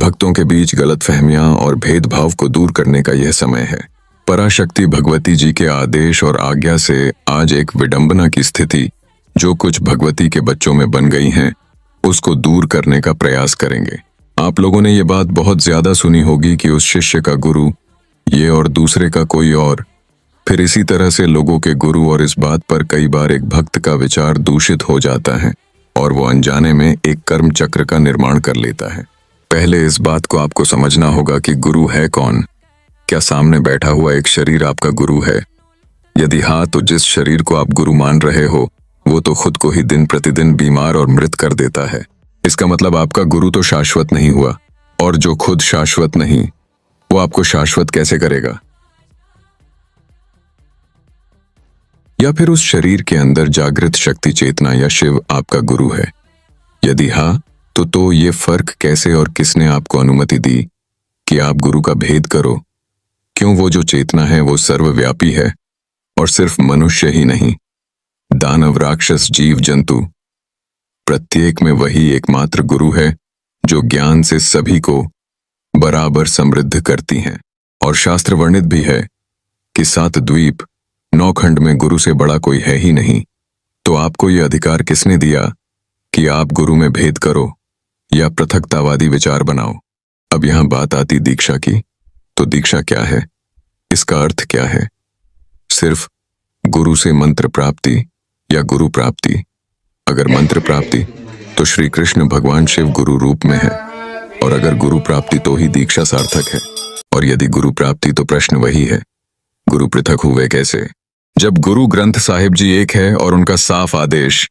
भक्तों के बीच गलतफहमियां और भेदभाव को दूर करने का यह समय है। पराशक्ति भगवती जी के आदेश और आज्ञा से आज एक विडंबना की स्थिति जो कुछ भगवती के बच्चों में बन गई हैं, उसको दूर करने का प्रयास करेंगे। आप लोगों ने ये बात बहुत ज्यादा सुनी होगी कि उस शिष्य का गुरु ये और दूसरे का कोई और, फिर इसी तरह से लोगों के गुरु, और इस बात पर कई बार एक भक्त का विचार दूषित हो जाता है और वो अनजाने में एक कर्म चक्र का निर्माण कर लेता है। पहले इस बात को आपको समझना होगा कि गुरु है कौन। क्या सामने बैठा हुआ एक शरीर आपका गुरु है? यदि हाँ, तो जिस शरीर को आप गुरु मान रहे हो वो तो खुद को ही दिन प्रतिदिन बीमार और मृत कर देता है। इसका मतलब आपका गुरु तो शाश्वत नहीं हुआ, और जो खुद शाश्वत नहीं वो आपको शाश्वत कैसे करेगा? या फिर उस शरीर के अंदर जागृत शक्ति चेतना या शिव आपका गुरु है? यदि हाँ, तो ये फर्क कैसे और किसने आपको अनुमति दी कि आप गुरु का भेद करो? क्यों वो जो चेतना है वो सर्वव्यापी है, और सिर्फ मनुष्य ही नहीं, दानव, राक्षस, जीव जंतु, प्रत्येक में वही एकमात्र गुरु है जो ज्ञान से सभी को बराबर समृद्ध करती हैं। और शास्त्र वर्णित भी है कि 7 द्वीप 9 खंड में गुरु से बड़ा कोई है ही नहीं। तो आपको ये अधिकार किसने दिया कि आप गुरु में भेद करो या पृथकतावादी विचार बनाओ? अब यहां बात आती दीक्षा की। तो दीक्षा क्या है? इसका अर्थ क्या है? सिर्फ गुरु से मंत्र प्राप्ति या गुरु प्राप्ति? अगर मंत्र प्राप्ति तो श्री कृष्ण भगवान शिव गुरु रूप में है, और अगर गुरु प्राप्ति तो ही दीक्षा सार्थक है। और यदि गुरु प्राप्ति तो प्रश्न वही है, गुरु पृथक हुए कैसे? जब गुरु ग्रंथ साहिब जी एक है और उनका साफ आदेश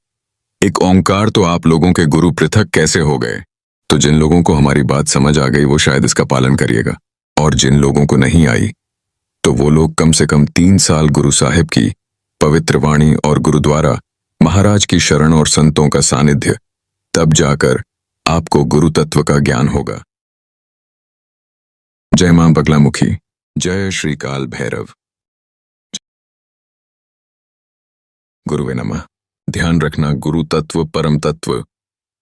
एक ओंकार, तो आप लोगों के गुरु पृथक कैसे हो गए? तो जिन लोगों को हमारी बात समझ आ गई वो शायद इसका पालन करिएगा, और जिन लोगों को नहीं आई तो वो लोग कम से कम 3 साल गुरु साहिब की पवित्र वाणी और गुरुद्वारा महाराज की शरण और संतों का सानिध्य, तब जाकर आपको गुरु तत्व का ज्ञान होगा। जय मां बगलामुखी, जय श्री काल भैरव। गुरुवे नमः। ध्यान रखना, गुरु तत्व परम तत्व,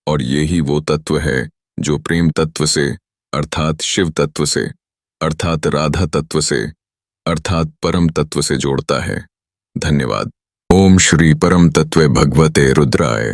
और ये ही वो तत्व है जो प्रेम तत्व से, अर्थात शिव तत्व से, अर्थात राधा तत्व से, अर्थात परम तत्व से जोड़ता है। धन्यवाद। ओम श्री परम तत्वे भगवते रुद्राय।